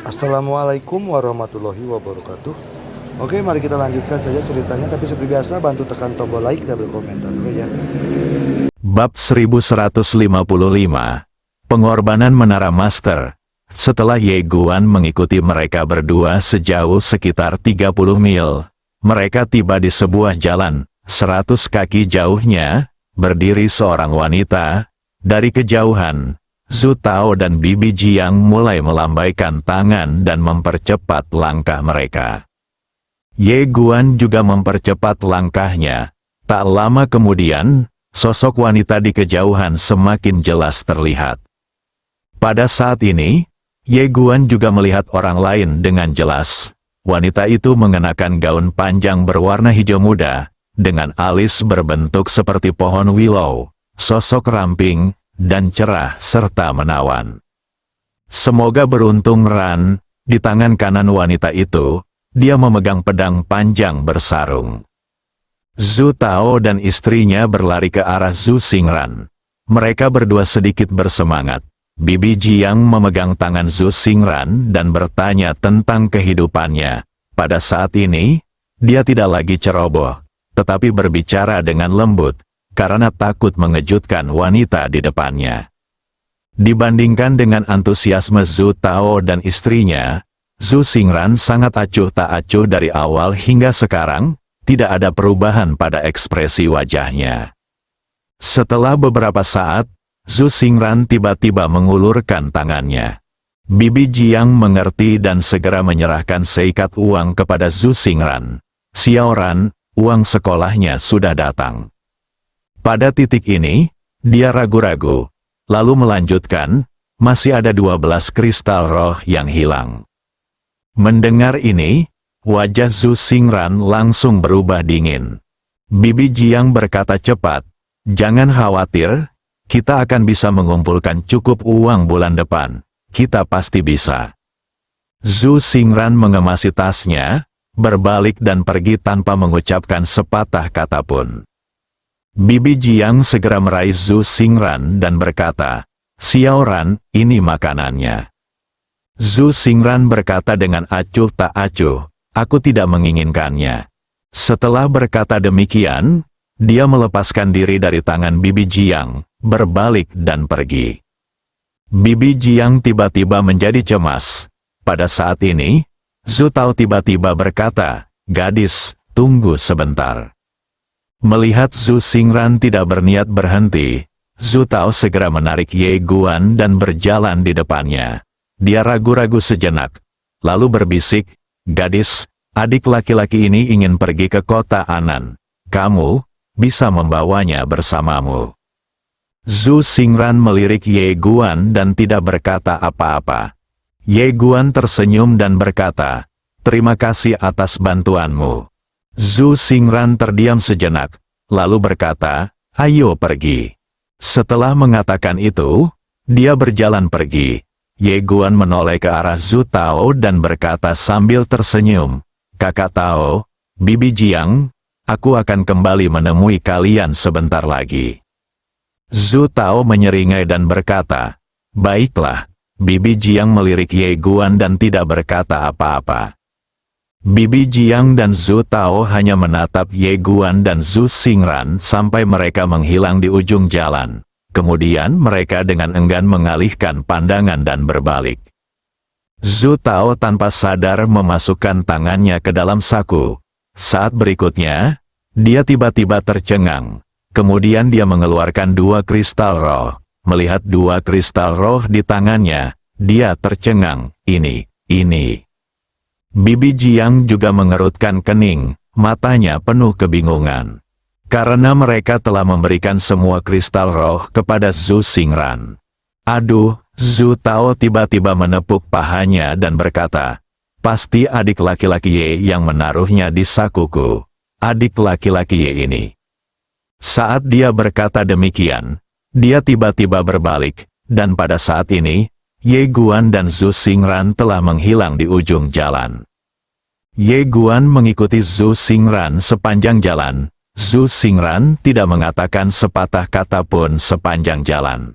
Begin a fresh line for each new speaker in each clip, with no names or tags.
Assalamualaikum warahmatullahi wabarakatuh. Oke, mari kita lanjutkan saja ceritanya. Tapi seperti biasa, bantu tekan tombol like dan berkomentar dulu ya.
Bab 1155. Pengorbanan Menara Master. Setelah Ye Guan mengikuti mereka berdua sejauh sekitar 30 mil, mereka tiba di sebuah jalan, 100 kaki jauhnya, berdiri seorang wanita. Dari kejauhan, Zhu Tao dan Bibi Jiang mulai melambaikan tangan dan mempercepat langkah mereka. Ye Guan juga mempercepat langkahnya. Tak lama kemudian, sosok wanita di kejauhan semakin jelas terlihat. Pada saat ini, Ye Guan juga melihat orang lain dengan jelas. Wanita itu mengenakan gaun panjang berwarna hijau muda, dengan alis berbentuk seperti pohon willow, sosok ramping, dan cerah serta menawan. Semoga beruntung Ran, di tangan kanan wanita itu, dia memegang pedang panjang bersarung. Zhu Tao dan istrinya berlari ke arah Zhu Xingran. Mereka berdua sedikit bersemangat. Bibi Jiang memegang tangan Zhu Xingran dan bertanya tentang kehidupannya. Pada saat ini, dia tidak lagi ceroboh, tetapi berbicara dengan lembut, karena takut mengejutkan wanita di depannya. Dibandingkan dengan antusiasme Zhu Tao dan istrinya, Zhu Xingran sangat acuh tak acuh dari awal hingga sekarang, tidak ada perubahan pada ekspresi wajahnya. Setelah beberapa saat, Zhu Xingran tiba-tiba mengulurkan tangannya. Bibi Jiang mengerti dan segera menyerahkan seikat uang kepada Zhu Xingran. Xiaoran, uang sekolahnya sudah datang. Pada titik ini, dia ragu-ragu, lalu melanjutkan, masih ada 12 kristal roh yang hilang. Mendengar ini, wajah Zhu Xingran langsung berubah dingin. Bibi Jiang berkata cepat, jangan khawatir, kita akan bisa mengumpulkan cukup uang bulan depan, kita pasti bisa. Zhu Xingran mengemasi tasnya, berbalik dan pergi tanpa mengucapkan sepatah kata pun. Bibi Jiang segera meraih Zhu Xingran dan berkata, Xiaoran, ini makanannya. Zhu Xingran berkata dengan acuh tak acuh, aku tidak menginginkannya. Setelah berkata demikian, dia melepaskan diri dari tangan Bibi Jiang, berbalik dan pergi. Bibi Jiang tiba-tiba menjadi cemas. Pada saat ini, Zhu Tao tiba-tiba berkata, gadis, tunggu sebentar. Melihat Zhu Xingran tidak berniat berhenti, Zhu Tao segera menarik Ye Guan dan berjalan di depannya. Dia ragu-ragu sejenak, lalu berbisik, gadis, adik laki-laki ini ingin pergi ke kota Anan. Kamu bisa membawanya bersamamu. Zhu Xingran melirik Ye Guan dan tidak berkata apa-apa. Ye Guan tersenyum dan berkata, terima kasih atas bantuanmu. Zhu Xingran terdiam sejenak, lalu berkata, ayo pergi. Setelah mengatakan itu, dia berjalan pergi. Ye Guan menoleh ke arah Zhu Tao dan berkata sambil tersenyum, kakak Tao, Bibi Jiang, aku akan kembali menemui kalian sebentar lagi. Zhu Tao menyeringai dan berkata, baiklah. Bibi Jiang melirik Ye Guan dan tidak berkata apa-apa. Bibi Jiang dan Zhu Tao hanya menatap Ye Guan dan Zhu Xingran sampai mereka menghilang di ujung jalan. Kemudian mereka dengan enggan mengalihkan pandangan dan berbalik. Zhu Tao tanpa sadar memasukkan tangannya ke dalam saku. Saat berikutnya, dia tiba-tiba tercengang. Kemudian dia mengeluarkan 2 kristal roh. Melihat 2 kristal roh di tangannya, dia tercengang. Ini. Bibi Jiang juga mengerutkan kening, matanya penuh kebingungan. Karena mereka telah memberikan semua kristal roh kepada Zhu Xingran. Aduh, Zhu Tao tiba-tiba menepuk pahanya dan berkata, pasti adik laki-laki Ye yang menaruhnya di sakuku. Adik laki-laki Ye ini. Saat dia berkata demikian, dia tiba-tiba berbalik, dan pada saat ini, Ye Guan dan Zhu Xingran telah menghilang di ujung jalan. Ye Guan mengikuti Zhu Xingran sepanjang jalan. Zhu Xingran tidak mengatakan sepatah kata pun sepanjang jalan.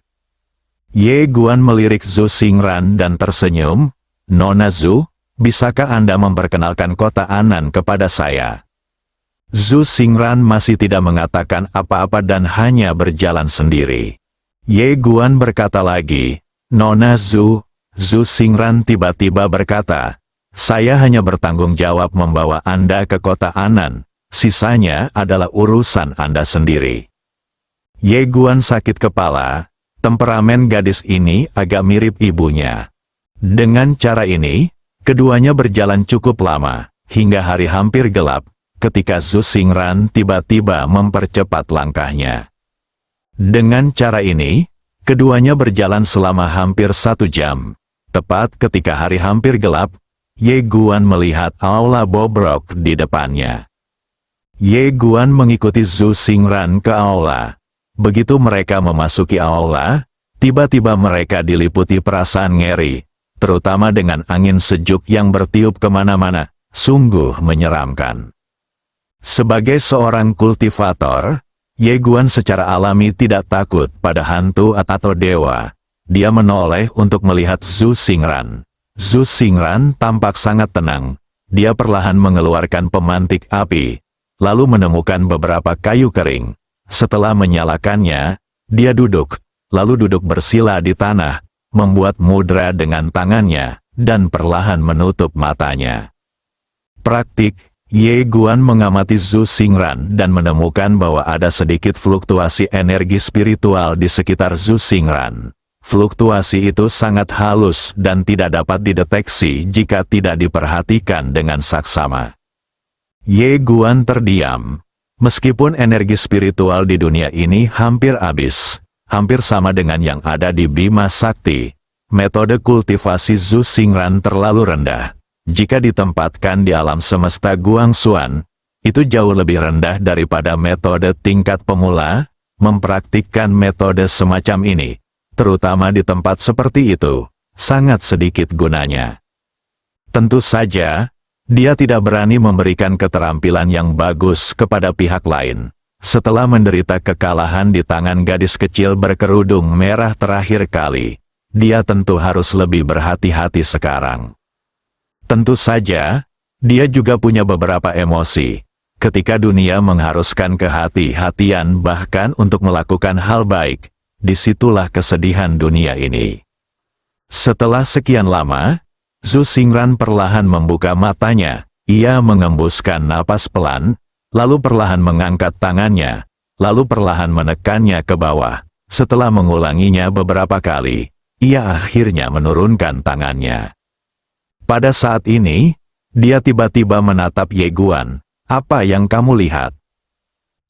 Ye Guan melirik Zhu Xingran dan tersenyum. Nona Zhu, bisakah Anda memperkenalkan kota Anan kepada saya? Zhu Xingran masih tidak mengatakan apa-apa dan hanya berjalan sendiri. Ye Guan berkata lagi, Nona Zhu. Zhu Xingran tiba-tiba berkata, saya hanya bertanggung jawab membawa Anda ke kota Anan, sisanya adalah urusan Anda sendiri. Ye Guan sakit kepala, temperamen gadis ini agak mirip ibunya. Dengan cara ini, keduanya berjalan cukup lama, hingga hari hampir gelap, ketika Zhu Xingran tiba-tiba mempercepat langkahnya. Dengan cara ini, keduanya berjalan selama hampir 1 jam. Tepat ketika hari hampir gelap, Ye Guan melihat aula bobrok di depannya. Ye Guan mengikuti Zhu Xingran ke aula. Begitu mereka memasuki aula, tiba-tiba mereka diliputi perasaan ngeri, terutama dengan angin sejuk yang bertiup kemana-mana, sungguh menyeramkan. Sebagai seorang kultivator, Ye Guan secara alami tidak takut pada hantu atau dewa. Dia menoleh untuk melihat Zhu Xingran. Zhu Xingran tampak sangat tenang. Dia perlahan mengeluarkan pemantik api, lalu menemukan beberapa kayu kering. Setelah menyalakannya, dia duduk, lalu duduk bersila di tanah, membuat mudra dengan tangannya, dan perlahan menutup matanya. Praktik, Ye Guan mengamati Zhu Xingran dan menemukan bahwa ada sedikit fluktuasi energi spiritual di sekitar Zhu Xingran. Fluktuasi itu sangat halus dan tidak dapat dideteksi jika tidak diperhatikan dengan saksama. Ye Guan terdiam. Meskipun energi spiritual di dunia ini hampir habis, hampir sama dengan yang ada di Bima Sakti, metode kultivasi Zhu Xingran terlalu rendah. Jika ditempatkan di alam semesta Guangxuan, itu jauh lebih rendah daripada metode tingkat pemula. Mempraktikkan metode semacam ini, terutama di tempat seperti itu, sangat sedikit gunanya. Tentu saja, dia tidak berani memberikan keterampilan yang bagus kepada pihak lain. Setelah menderita kekalahan di tangan gadis kecil berkerudung merah terakhir kali, dia tentu harus lebih berhati-hati sekarang. Tentu saja, dia juga punya beberapa emosi. Ketika dunia mengharuskan kehati-hatian bahkan untuk melakukan hal baik, disitulah kesedihan dunia ini. Setelah sekian lama, Zhu Xingran perlahan membuka matanya. Ia mengembuskan napas pelan, lalu perlahan mengangkat tangannya, lalu perlahan menekannya ke bawah. Setelah mengulanginya beberapa kali, ia akhirnya menurunkan tangannya. Pada saat ini, dia tiba-tiba menatap Ye Guan. Apa yang kamu lihat?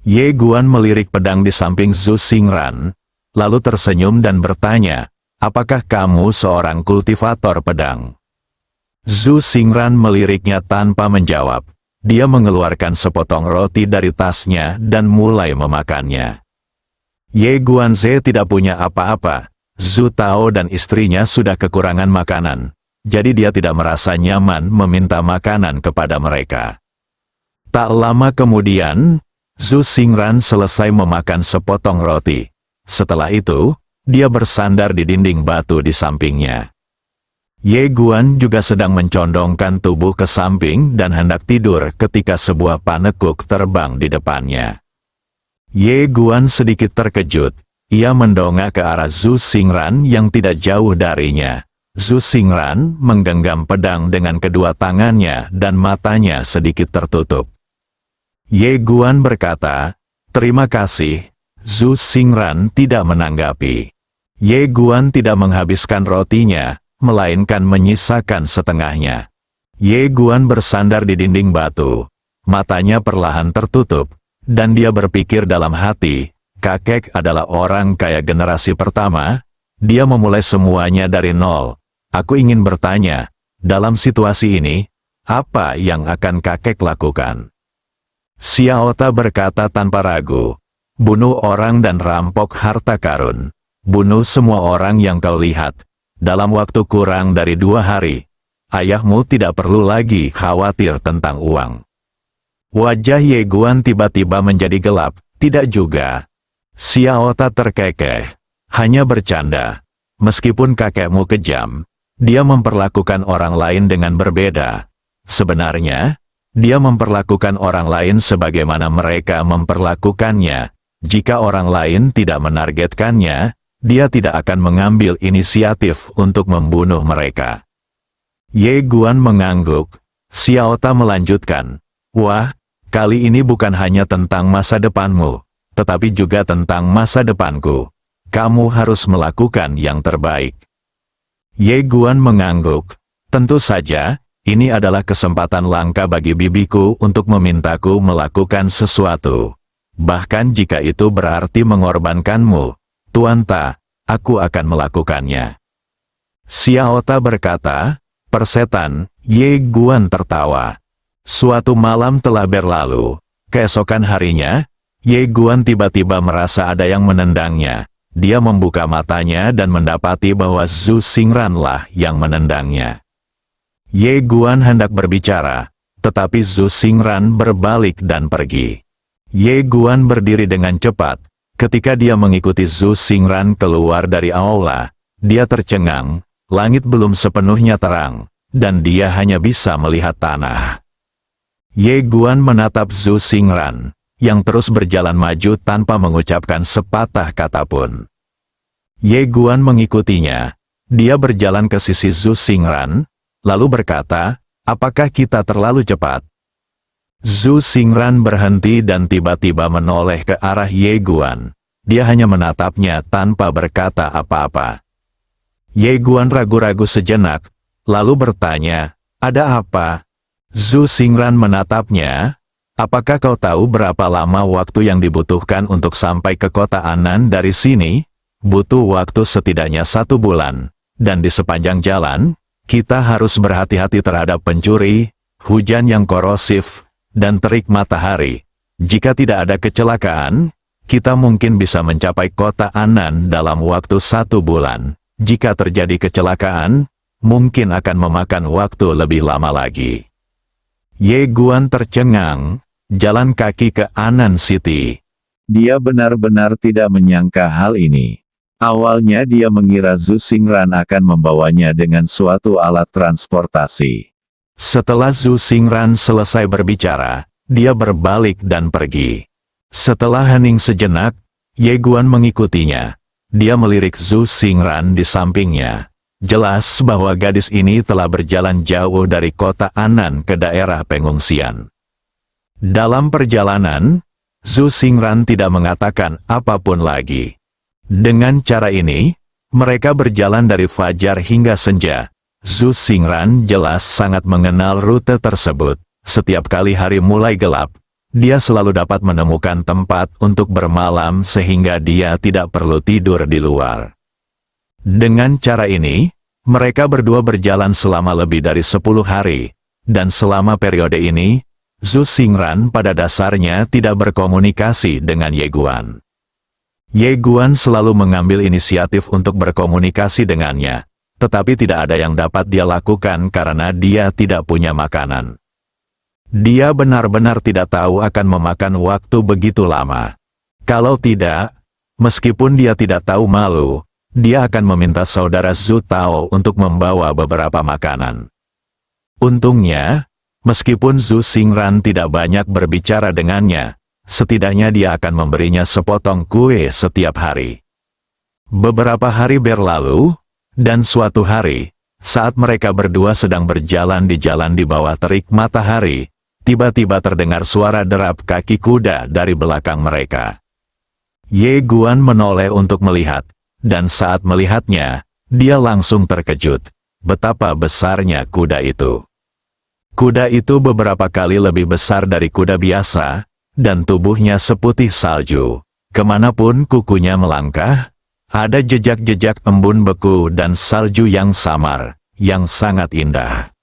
Ye Guan melirik pedang di samping Zhu Xingran, lalu tersenyum dan bertanya, apakah kamu seorang kultivator pedang? Zhu Xingran meliriknya tanpa menjawab. Dia mengeluarkan sepotong roti dari tasnya dan mulai memakannya. Ye Guanze tidak punya apa-apa. Zhu Tao dan istrinya sudah kekurangan makanan, jadi dia tidak merasa nyaman meminta makanan kepada mereka. Tak lama kemudian, Zhu Xingran selesai memakan sepotong roti. Setelah itu, dia bersandar di dinding batu di sampingnya. Ye Guan juga sedang mencondongkan tubuh ke samping dan hendak tidur ketika sebuah panekuk terbang di depannya. Ye Guan sedikit terkejut. Ia mendongak ke arah Zhu Xingran yang tidak jauh darinya. Zhu Xingran menggenggam pedang dengan kedua tangannya dan matanya sedikit tertutup. Ye Guan berkata, terima kasih. Zhu Xingran tidak menanggapi. Ye Guan tidak menghabiskan rotinya, melainkan menyisakan setengahnya. Ye Guan bersandar di dinding batu. Matanya perlahan tertutup, dan dia berpikir dalam hati, kakek adalah orang kaya generasi pertama, dia memulai semuanya dari nol. Aku ingin bertanya, dalam situasi ini, apa yang akan kakek lakukan? Xiaota berkata tanpa ragu, bunuh orang dan rampok harta karun. Bunuh semua orang yang kau lihat. Dalam waktu kurang dari 2 hari, ayahmu tidak perlu lagi khawatir tentang uang. Wajah Ye Guan tiba-tiba menjadi gelap. Tidak juga. Xiaota terkekeh. Hanya bercanda. Meskipun kakekmu kejam, dia memperlakukan orang lain dengan berbeda. Sebenarnya, dia memperlakukan orang lain sebagaimana mereka memperlakukannya. Jika orang lain tidak menargetkannya, dia tidak akan mengambil inisiatif untuk membunuh mereka. Ye Guan mengangguk. Xiaota melanjutkan, "Wah, kali ini bukan hanya tentang masa depanmu, tetapi juga tentang masa depanku. Kamu harus melakukan yang terbaik." Ye Guan mengangguk. "Tentu saja, ini adalah kesempatan langka bagi bibiku untuk memintaku melakukan sesuatu. Bahkan jika itu berarti mengorbankanmu, Tuan Ta, aku akan melakukannya." Xiaota berkata, "Persetan." Ye Guan tertawa. Suatu malam telah berlalu. Keesokan harinya, Ye Guan tiba-tiba merasa ada yang menendangnya. Dia membuka matanya dan mendapati bahwa Zhu Xingran lah yang menendangnya. Ye Guan hendak berbicara, tetapi Zhu Xingran berbalik dan pergi. Ye Guan berdiri dengan cepat. Ketika dia mengikuti Zhu Xingran keluar dari aula, dia tercengang. Langit belum sepenuhnya terang, dan dia hanya bisa melihat tanah. Ye Guan menatap Zhu Xingran, yang terus berjalan maju tanpa mengucapkan sepatah kata pun. Ye Guan mengikutinya. Dia berjalan ke sisi Zhu Xingran, lalu berkata, "Apakah kita terlalu cepat?" Zhu Xingran berhenti dan tiba-tiba menoleh ke arah Ye Guan. Dia hanya menatapnya tanpa berkata apa-apa. Ye Guan ragu-ragu sejenak, lalu bertanya, "Ada apa?" Zhu Xingran menatapnya. "Apakah kau tahu berapa lama waktu yang dibutuhkan untuk sampai ke kota Anan dari sini?" "Butuh waktu setidaknya 1 bulan. Dan di sepanjang jalan, kita harus berhati-hati terhadap pencuri, hujan yang korosif, dan terik matahari. Jika tidak ada kecelakaan, kita mungkin bisa mencapai kota Anan dalam waktu 1 bulan. Jika terjadi kecelakaan, mungkin akan memakan waktu lebih lama lagi." Ye Guan tercengang, jalan kaki ke Anan City. Dia benar-benar tidak menyangka hal ini. Awalnya dia mengira Zhu Xingran akan membawanya dengan suatu alat transportasi. Setelah Zhu Xingran selesai berbicara, dia berbalik dan pergi. Setelah hening sejenak, Ye Guan mengikutinya. Dia melirik Zhu Xingran di sampingnya. Jelas bahwa gadis ini telah berjalan jauh dari kota Anan ke daerah pengungsian. Dalam perjalanan, Zhu Xingran tidak mengatakan apapun lagi. Dengan cara ini, mereka berjalan dari fajar hingga senja. Zhu Xingran jelas sangat mengenal rute tersebut. Setiap kali hari mulai gelap, dia selalu dapat menemukan tempat untuk bermalam sehingga dia tidak perlu tidur di luar. Dengan cara ini, mereka berdua berjalan selama lebih dari 10 hari, dan selama periode ini, Zhu Xingran pada dasarnya tidak berkomunikasi dengan Ye Guan. Ye Guan selalu mengambil inisiatif untuk berkomunikasi dengannya, tetapi tidak ada yang dapat dia lakukan karena dia tidak punya makanan. Dia benar-benar tidak tahu akan memakan waktu begitu lama. Kalau tidak, meskipun dia tidak tahu malu, dia akan meminta saudara Zhu Tao untuk membawa beberapa makanan. Untungnya, meskipun Zhu Xingran tidak banyak berbicara dengannya, setidaknya dia akan memberinya sepotong kue setiap hari. Beberapa hari berlalu, dan suatu hari, saat mereka berdua sedang berjalan di jalan di bawah terik matahari, tiba-tiba terdengar suara derap kaki kuda dari belakang mereka. Ye Guan menoleh untuk melihat, dan saat melihatnya, dia langsung terkejut. Betapa besarnya kuda itu. Kuda itu beberapa kali lebih besar dari kuda biasa, dan tubuhnya seputih salju. Kemanapun kukunya melangkah, ada jejak-jejak embun beku dan salju yang samar, yang sangat indah.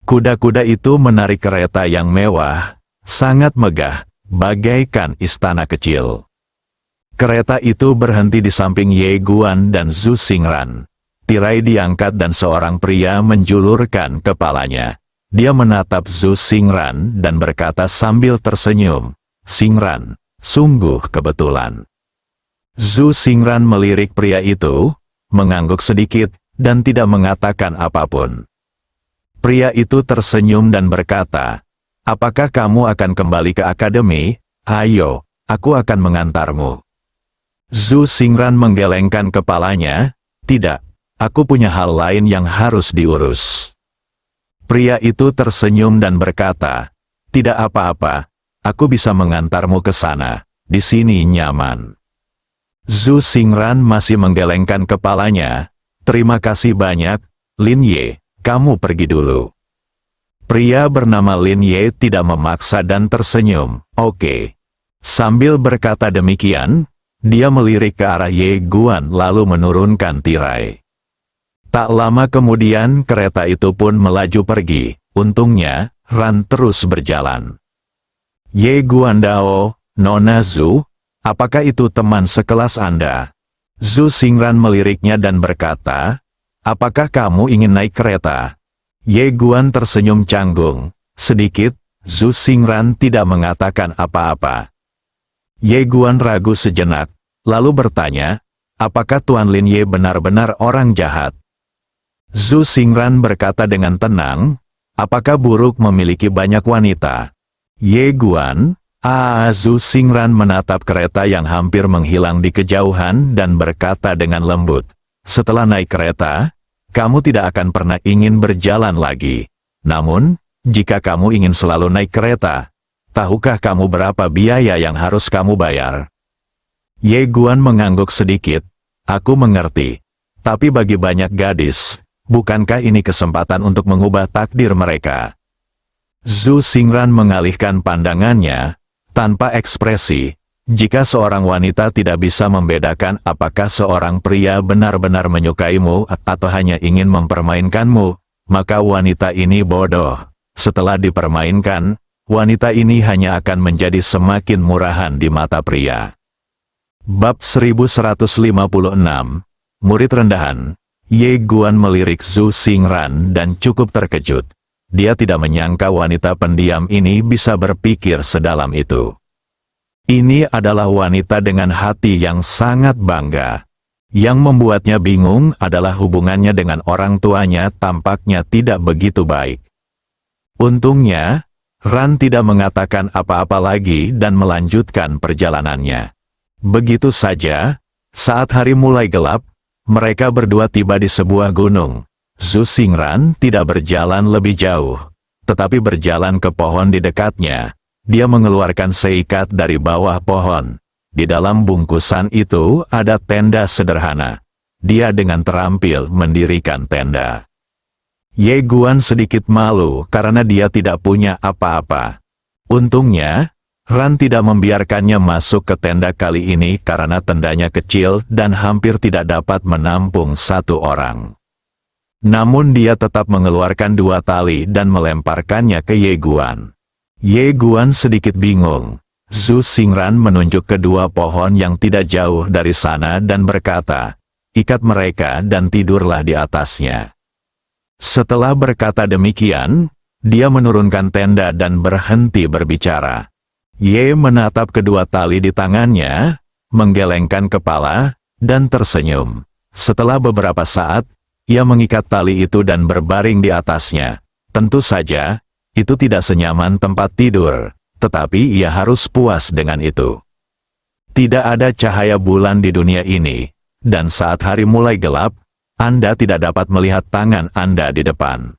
Kuda-kuda itu menarik kereta yang mewah, sangat megah, bagaikan istana kecil. Kereta itu berhenti di samping Ye Guan dan Zhu Xingran. Tirai diangkat dan seorang pria menjulurkan kepalanya. Dia menatap Zhu Xingran dan berkata sambil tersenyum, "Xingran, sungguh kebetulan." Zhu Xingran melirik pria itu, mengangguk sedikit, dan tidak mengatakan apapun. Pria itu tersenyum dan berkata, "Apakah kamu akan kembali ke akademi? Ayo, aku akan mengantarmu." Zhu Xingran menggelengkan kepalanya, "Tidak, aku punya hal lain yang harus diurus." Pria itu tersenyum dan berkata, "Tidak apa-apa, aku bisa mengantarmu ke sana, di sini nyaman." Zhu Xingran masih menggelengkan kepalanya, "Terima kasih banyak, Lin Ye, kamu pergi dulu." Pria bernama Lin Ye tidak memaksa dan tersenyum, "Oke." Sambil berkata demikian, dia melirik ke arah Ye Guan lalu menurunkan tirai. Tak lama kemudian kereta itu pun melaju pergi. Untungnya, Ran terus berjalan. "Ye Guandao, Nona Zhu, apakah itu teman sekelas Anda?" Zhu Xingran meliriknya dan berkata, "Apakah kamu ingin naik kereta?" Ye Guan tersenyum canggung. Sedikit, Zhu Xingran tidak mengatakan apa-apa. Ye Guan ragu sejenak, lalu bertanya, "Apakah Tuan Lin Ye benar-benar orang jahat?" Zhu Xingran berkata dengan tenang, "Apakah buruk memiliki banyak wanita?" Ye Guan, Zhu Xingran menatap kereta yang hampir menghilang di kejauhan dan berkata dengan lembut, "Setelah naik kereta, kamu tidak akan pernah ingin berjalan lagi. Namun, jika kamu ingin selalu naik kereta, tahukah kamu berapa biaya yang harus kamu bayar?" Ye Guan mengangguk sedikit, "Aku mengerti. Tapi bagi banyak gadis, bukankah ini kesempatan untuk mengubah takdir mereka?" Zhu Xingran mengalihkan pandangannya, tanpa ekspresi. Jika seorang wanita tidak bisa membedakan apakah seorang pria benar-benar menyukaimu atau hanya ingin mempermainkanmu, maka wanita ini bodoh. Setelah dipermainkan, wanita ini hanya akan menjadi semakin murahan di mata pria. Bab 1156, Murid Rendahan. Ye Guan melirik Zhu Xingran dan cukup terkejut. Dia tidak menyangka wanita pendiam ini bisa berpikir sedalam itu. Ini adalah wanita dengan hati yang sangat bangga. Yang membuatnya bingung adalah hubungannya dengan orang tuanya tampaknya tidak begitu baik. Untungnya, Ran tidak mengatakan apa-apa lagi dan melanjutkan perjalanannya. Begitu saja, saat hari mulai gelap, mereka berdua tiba di sebuah gunung. Zhu Xingran tidak berjalan lebih jauh, tetapi berjalan ke pohon di dekatnya. Dia mengeluarkan seikat dari bawah pohon. Di dalam bungkusan itu ada tenda sederhana. Dia dengan terampil mendirikan tenda. Ye Guan sedikit malu karena dia tidak punya apa-apa. Untungnya, Ran tidak membiarkannya masuk ke tenda kali ini karena tendanya kecil dan hampir tidak dapat menampung satu orang. Namun dia tetap mengeluarkan 2 tali dan melemparkannya ke Ye Guan. Ye Guan sedikit bingung. Zhu Xingran menunjuk kedua pohon yang tidak jauh dari sana dan berkata, "Ikat mereka dan tidurlah di atasnya." Setelah berkata demikian, dia menurunkan tenda dan berhenti berbicara. Ye menatap kedua tali di tangannya, menggelengkan kepala, dan tersenyum. Setelah beberapa saat, ia mengikat tali itu dan berbaring di atasnya. Tentu saja, itu tidak senyaman tempat tidur, tetapi ia harus puas dengan itu. Tidak ada cahaya bulan di dunia ini, dan saat hari mulai gelap, Anda tidak dapat melihat tangan Anda di depan.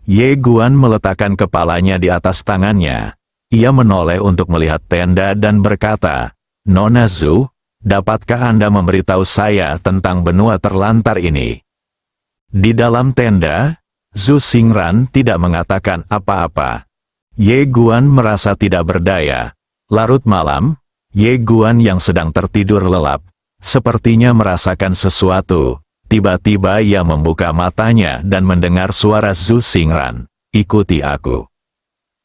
Ye Guan meletakkan kepalanya di atas tangannya. Ia menoleh untuk melihat tenda dan berkata, "Nona Zhu, dapatkah Anda memberitahu saya tentang benua terlantar ini?" Di dalam tenda, Zhu Xingran tidak mengatakan apa-apa. Ye Guan merasa tidak berdaya. Larut malam, Ye Guan yang sedang tertidur lelap, sepertinya merasakan sesuatu. Tiba-tiba ia membuka matanya dan mendengar suara Zhu Xingran, "Ikuti aku."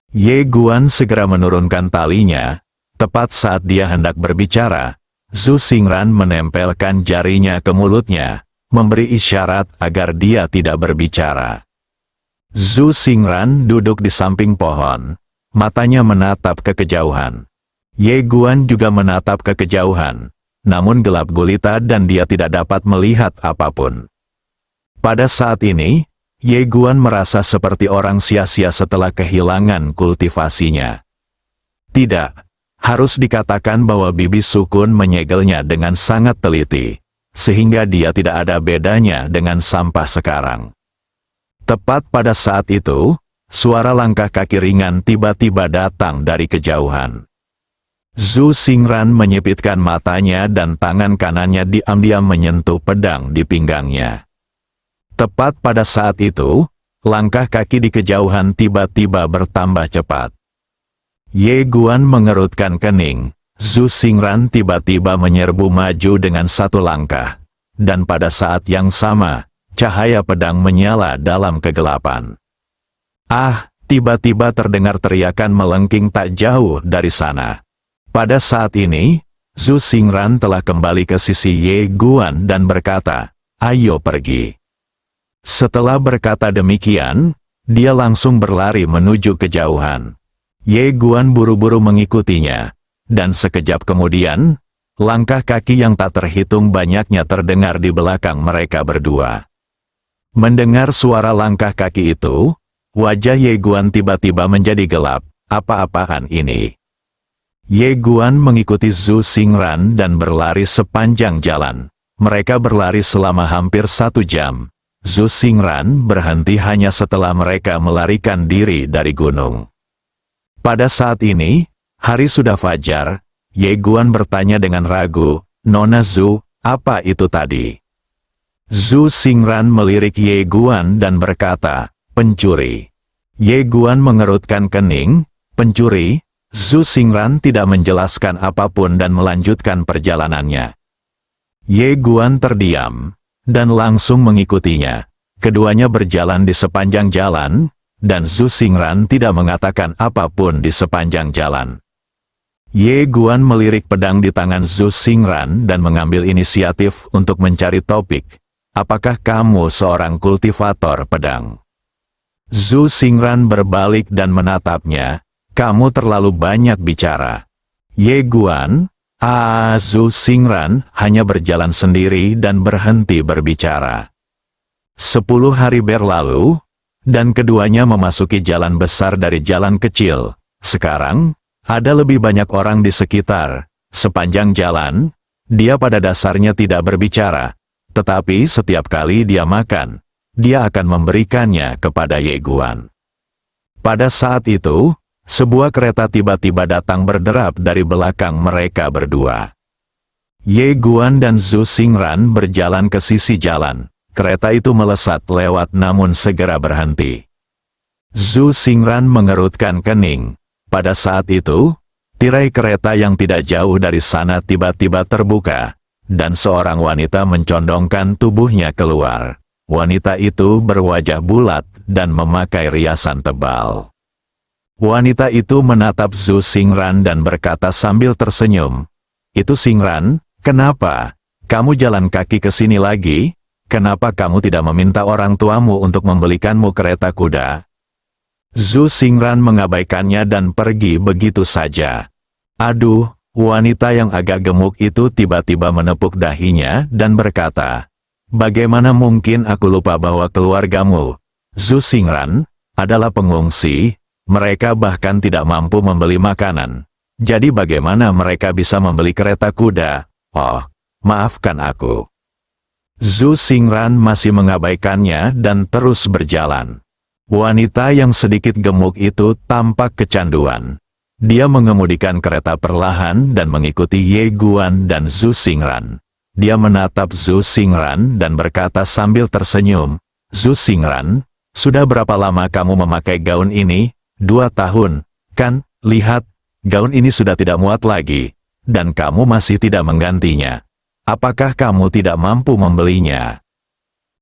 Ye Guan segera menurunkan talinya. Tepat saat dia hendak berbicara, Zhu Xingran menempelkan jarinya ke mulutnya, memberi isyarat agar dia tidak berbicara. Zhu Xingran duduk di samping pohon, matanya menatap ke kejauhan. Ye Guan juga menatap ke kejauhan, namun gelap gulita dan dia tidak dapat melihat apapun. Pada saat ini, Ye Guan merasa seperti orang sia-sia setelah kehilangan kultivasinya. Tidak, harus dikatakan bahwa Bibi Sukun menyegelnya dengan sangat teliti, sehingga dia tidak ada bedanya dengan sampah sekarang. Tepat pada saat itu, suara langkah kaki ringan tiba-tiba datang dari kejauhan. Zhu Xingran menyipitkan matanya dan tangan kanannya diam-diam menyentuh pedang di pinggangnya. Tepat pada saat itu, langkah kaki di kejauhan tiba-tiba bertambah cepat. Ye Guan mengerutkan kening, Zhu Xingran tiba-tiba menyerbu maju dengan satu langkah, dan pada saat yang sama, cahaya pedang menyala dalam kegelapan. Ah, tiba-tiba terdengar teriakan melengking tak jauh dari sana. Pada saat ini, Zhu Xingran telah kembali ke sisi Ye Guan dan berkata, "Ayo pergi." Setelah berkata demikian, dia langsung berlari menuju kejauhan. Ye Guan buru-buru mengikutinya, dan sekejap kemudian, langkah kaki yang tak terhitung banyaknya terdengar di belakang mereka berdua. Mendengar suara langkah kaki itu, wajah Ye Guan tiba-tiba menjadi gelap. Apa-apaan ini? Ye Guan mengikuti Zhu Xingran dan berlari sepanjang jalan. Mereka berlari selama hampir 1 jam. Zhu Xingran berhenti hanya setelah mereka melarikan diri dari gunung. Pada saat ini, hari sudah fajar. Ye Guan bertanya dengan ragu, "Nona Zhu, apa itu tadi?" Zhu Xingran melirik Ye Guan dan berkata, "Pencuri." Ye Guan mengerutkan kening, "Pencuri?" Zhu Xingran tidak menjelaskan apapun dan melanjutkan perjalanannya. Ye Guan terdiam, dan langsung mengikutinya. Keduanya berjalan di sepanjang jalan, dan Zhu Xingran tidak mengatakan apapun di sepanjang jalan. Ye Guan melirik pedang di tangan Zhu Xingran dan mengambil inisiatif untuk mencari topik. "Apakah kamu seorang kultivator pedang?" Zhu Xingran berbalik dan menatapnya. "Kamu terlalu banyak bicara." Ye Guan, Zhu Xingran hanya berjalan sendiri dan berhenti berbicara. 10 hari berlalu, dan keduanya memasuki jalan besar dari jalan kecil. Sekarang, ada lebih banyak orang di sekitar. Sepanjang jalan, dia pada dasarnya tidak berbicara, tetapi setiap kali dia makan, dia akan memberikannya kepada Ye Guan. Pada saat itu, sebuah kereta tiba-tiba datang berderap dari belakang mereka berdua. Ye Guan dan Zhu Xingran berjalan ke sisi jalan. Kereta itu melesat lewat namun segera berhenti. Zhu Xingran mengerutkan kening. Pada saat itu, tirai kereta yang tidak jauh dari sana tiba-tiba terbuka, dan seorang wanita mencondongkan tubuhnya keluar. Wanita itu berwajah bulat dan memakai riasan tebal. Wanita itu menatap Zhu Xingran dan berkata sambil tersenyum, "Itu Xingran, kenapa? Kamu jalan kaki ke sini lagi? Kenapa kamu tidak meminta orang tuamu untuk membelikanmu kereta kuda?" Zhu Xingran mengabaikannya dan pergi begitu saja. Aduh, wanita yang agak gemuk itu tiba-tiba menepuk dahinya dan berkata, "Bagaimana mungkin aku lupa bahwa keluargamu, Zhu Xingran, adalah pengungsi? Mereka bahkan tidak mampu membeli makanan. Jadi bagaimana mereka bisa membeli kereta kuda? Oh, maafkan aku." Zhu Xingran masih mengabaikannya dan terus berjalan. Wanita yang sedikit gemuk itu tampak kecanduan. Dia mengemudikan kereta perlahan dan mengikuti Ye Guan dan Zhu Xingran. Dia menatap Zhu Xingran dan berkata sambil tersenyum, "Zhu Xingran, sudah berapa lama kamu memakai gaun ini?" 2 tahun, kan? Lihat, gaun ini sudah tidak muat lagi, dan kamu masih tidak menggantinya. Apakah kamu tidak mampu membelinya?"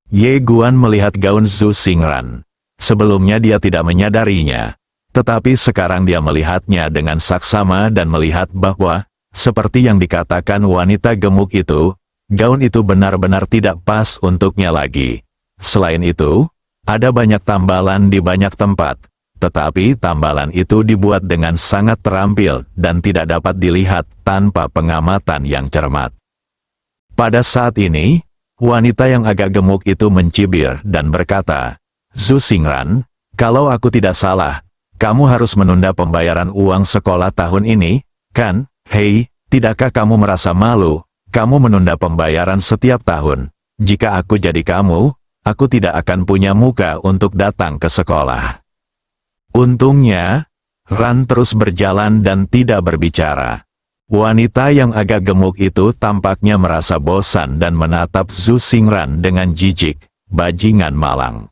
Ye Guan melihat gaun Zhu Xingran. Sebelumnya dia tidak menyadarinya, tetapi sekarang dia melihatnya dengan saksama dan melihat bahwa, seperti yang dikatakan wanita gemuk itu, gaun itu benar-benar tidak pas untuknya lagi. Selain itu, ada banyak tambalan di banyak tempat. Tetapi tambalan itu dibuat dengan sangat terampil dan tidak dapat dilihat tanpa pengamatan yang cermat. Pada saat ini, wanita yang agak gemuk itu mencibir dan berkata, Zhu Xingran, kalau aku tidak salah, kamu harus menunda pembayaran uang sekolah tahun ini, kan? Hei, tidakkah kamu merasa malu? Kamu menunda pembayaran setiap tahun. Jika aku jadi kamu, aku tidak akan punya muka untuk datang ke sekolah. Untungnya, Ran terus berjalan dan tidak berbicara. Wanita yang agak gemuk itu tampaknya merasa bosan dan menatap Zhu Xingran dengan jijik, bajingan malang.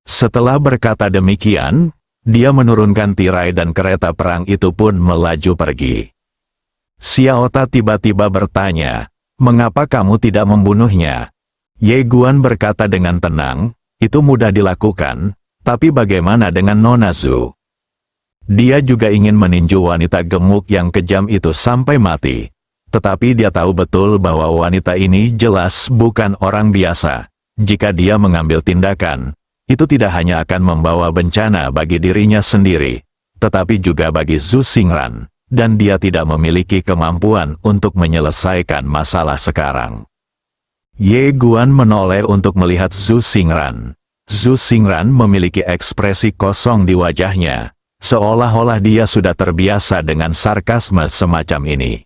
Setelah berkata demikian, dia menurunkan tirai dan kereta perang itu pun melaju pergi. Xiaota tiba-tiba bertanya, mengapa kamu tidak membunuhnya? Ye Guan berkata dengan tenang, itu mudah dilakukan, tapi bagaimana dengan Nona Zhu? Dia juga ingin meninju wanita gemuk yang kejam itu sampai mati. Tetapi dia tahu betul bahwa wanita ini jelas bukan orang biasa. Jika dia mengambil tindakan, itu tidak hanya akan membawa bencana bagi dirinya sendiri, tetapi juga bagi Zhu Xingran, dan dia tidak memiliki kemampuan untuk menyelesaikan masalah sekarang. Ye Guan menoleh untuk melihat Zhu Xingran. Zhu Xingran memiliki ekspresi kosong di wajahnya, seolah-olah dia sudah terbiasa dengan sarkasme semacam ini.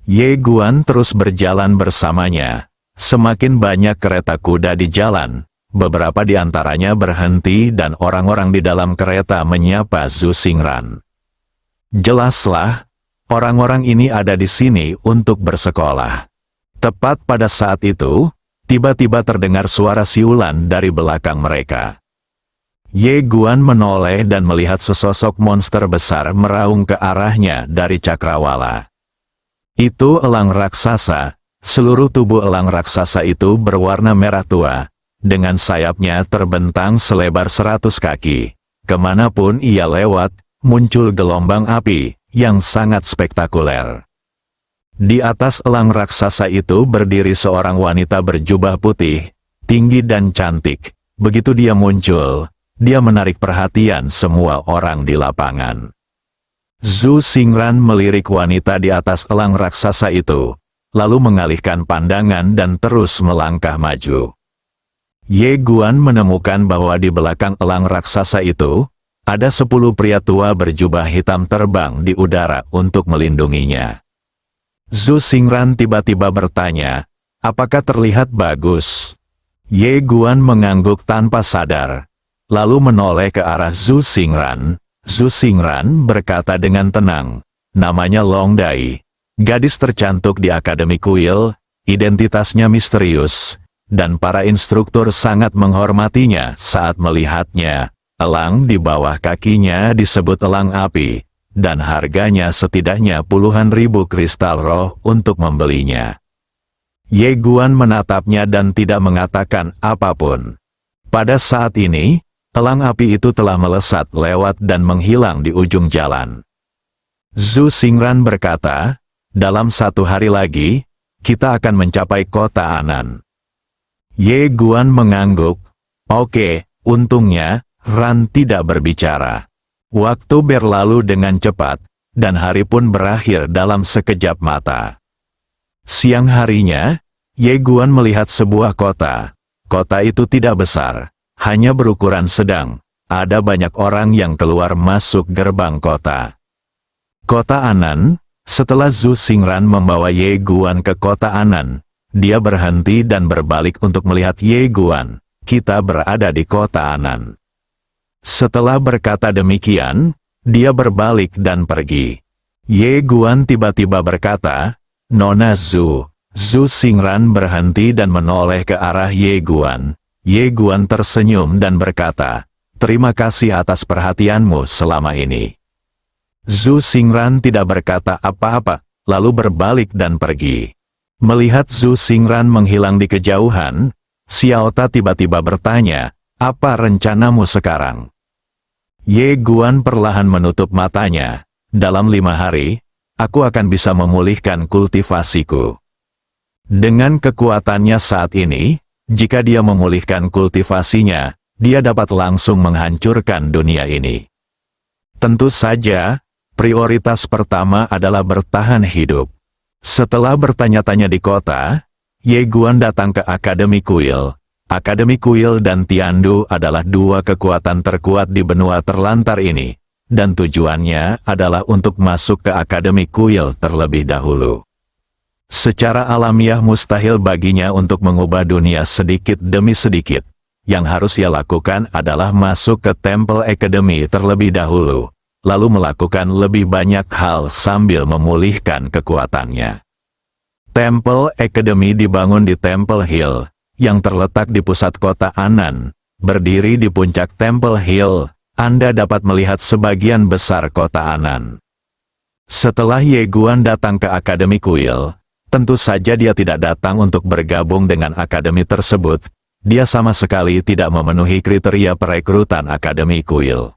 Ye Guan terus berjalan bersamanya. Semakin banyak kereta kuda di jalan, beberapa di antaranya berhenti dan orang-orang di dalam kereta menyapa Zhu Xingran. Jelaslah, orang-orang ini ada di sini untuk bersekolah. Tepat pada saat itu, tiba-tiba terdengar suara siulan dari belakang mereka. Ye Guan menoleh dan melihat sesosok monster besar meraung ke arahnya dari cakrawala. Itu elang raksasa. Seluruh tubuh elang raksasa itu berwarna merah tua, dengan sayapnya terbentang selebar 100 kaki. Kemanapun ia lewat, muncul gelombang api yang sangat spektakuler. Di atas elang raksasa itu berdiri seorang wanita berjubah putih, tinggi dan cantik. Begitu dia muncul, dia menarik perhatian semua orang di lapangan. Zhu Xingran melirik wanita di atas elang raksasa itu, lalu mengalihkan pandangan dan terus melangkah maju. Ye Guan menemukan bahwa di belakang elang raksasa itu, ada 10 pria tua berjubah hitam terbang di udara untuk melindunginya. Zhu Xingran tiba-tiba bertanya, apakah terlihat bagus? Ye Guan mengangguk tanpa sadar, lalu menoleh ke arah Zhu Xingran. Zhu Xingran berkata dengan tenang, namanya Long Dai, gadis tercantik di Akademi Kuil, identitasnya misterius, dan para instruktur sangat menghormatinya saat melihatnya. Elang di bawah kakinya disebut elang api, dan harganya setidaknya puluhan ribu kristal roh untuk membelinya. Ye Guan menatapnya dan tidak mengatakan apapun. Pada saat ini, elang api itu telah melesat lewat dan menghilang di ujung jalan. Zhu Xingran berkata, dalam 1 hari lagi, kita akan mencapai kota Anan. Ye Guan mengangguk, oke, untungnya, Ran tidak berbicara. Waktu berlalu dengan cepat, dan hari pun berakhir dalam sekejap mata. Siang harinya, Ye Guan melihat sebuah kota. Kota itu tidak besar, hanya berukuran sedang. Ada banyak orang yang keluar masuk gerbang kota. Kota Anan, setelah Zhu Xingran membawa Ye Guan ke kota Anan, dia berhenti dan berbalik untuk melihat Ye Guan. Kita berada di kota Anan. Setelah berkata demikian, dia berbalik dan pergi. Ye Guan tiba-tiba berkata, Nona Zhu. Zhu Xingran berhenti dan menoleh ke arah Ye Guan. Ye Guan tersenyum dan berkata, terima kasih atas perhatianmu selama ini. Zhu Xingran tidak berkata apa-apa, lalu berbalik dan pergi. Melihat Zhu Xingran menghilang di kejauhan, Xiaota tiba-tiba bertanya, apa rencanamu sekarang? Ye Guan perlahan menutup matanya. Dalam 5 hari, aku akan bisa memulihkan kultivasiku. Dengan kekuatannya saat ini, jika dia memulihkan kultivasinya, dia dapat langsung menghancurkan dunia ini. Tentu saja, prioritas pertama adalah bertahan hidup. Setelah bertanya-tanya di kota, Ye Guan datang ke Akademi Kuil. Akademi Kuil dan Tiandu adalah dua kekuatan terkuat di benua terlantar ini, dan tujuannya adalah untuk masuk ke Akademi Kuil terlebih dahulu. Secara alamiah mustahil baginya untuk mengubah dunia sedikit demi sedikit. Yang harus ia lakukan adalah masuk ke Temple Academy terlebih dahulu, lalu melakukan lebih banyak hal sambil memulihkan kekuatannya. Temple Academy dibangun di Temple Hill, yang terletak di pusat kota Anan. Berdiri di puncak Temple Hill, Anda dapat melihat sebagian besar kota Anan. Setelah Ye Guan datang ke Akademi Kuil, tentu saja dia tidak datang untuk bergabung dengan akademi tersebut. Dia sama sekali tidak memenuhi kriteria perekrutan Akademi Kuil.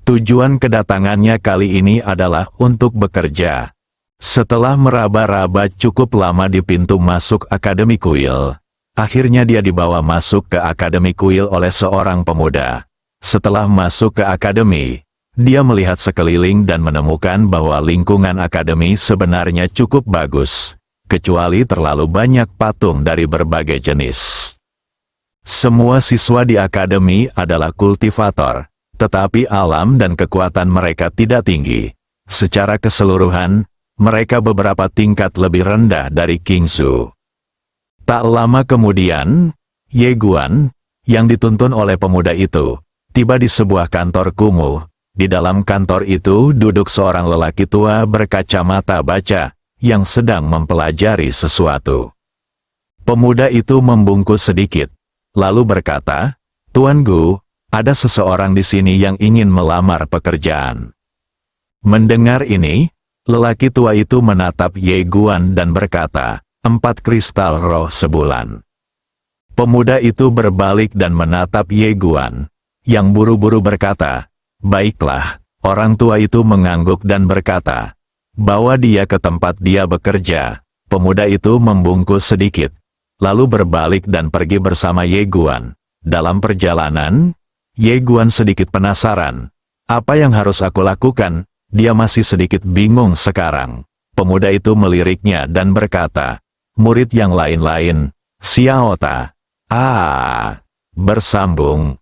Tujuan kedatangannya kali ini adalah untuk bekerja. Setelah meraba-raba cukup lama di pintu masuk Akademi Kuil, akhirnya dia dibawa masuk ke Akademi Kuil oleh seorang pemuda. Setelah masuk ke akademi, dia melihat sekeliling dan menemukan bahwa lingkungan akademi sebenarnya cukup bagus, kecuali terlalu banyak patung dari berbagai jenis. Semua siswa di akademi adalah kultivator, tetapi alam dan kekuatan mereka tidak tinggi. Secara keseluruhan, mereka beberapa tingkat lebih rendah dari Kingsu. Tak lama kemudian, Ye Guan, yang dituntun oleh pemuda itu, tiba di sebuah kantor kumuh. Di dalam kantor itu duduk seorang lelaki tua berkacamata baca, yang sedang mempelajari sesuatu. Pemuda itu membungkuk sedikit, lalu berkata, "Tuan Gu, ada seseorang di sini yang ingin melamar pekerjaan." Mendengar ini, lelaki tua itu menatap Ye Guan dan berkata, 4 kristal roh sebulan. Pemuda itu berbalik dan menatap Ye Guan, yang buru-buru berkata, "Baiklah." Orang tua itu mengangguk dan berkata, "Bawa dia ke tempat dia bekerja." Pemuda itu membungkuk sedikit, lalu berbalik dan pergi bersama Ye Guan. Dalam perjalanan, Ye Guan sedikit penasaran. Apa yang harus aku lakukan? Dia masih sedikit bingung sekarang. Pemuda itu meliriknya dan berkata, "Murid yang lain-lain, Xiao Ta." Bersambung.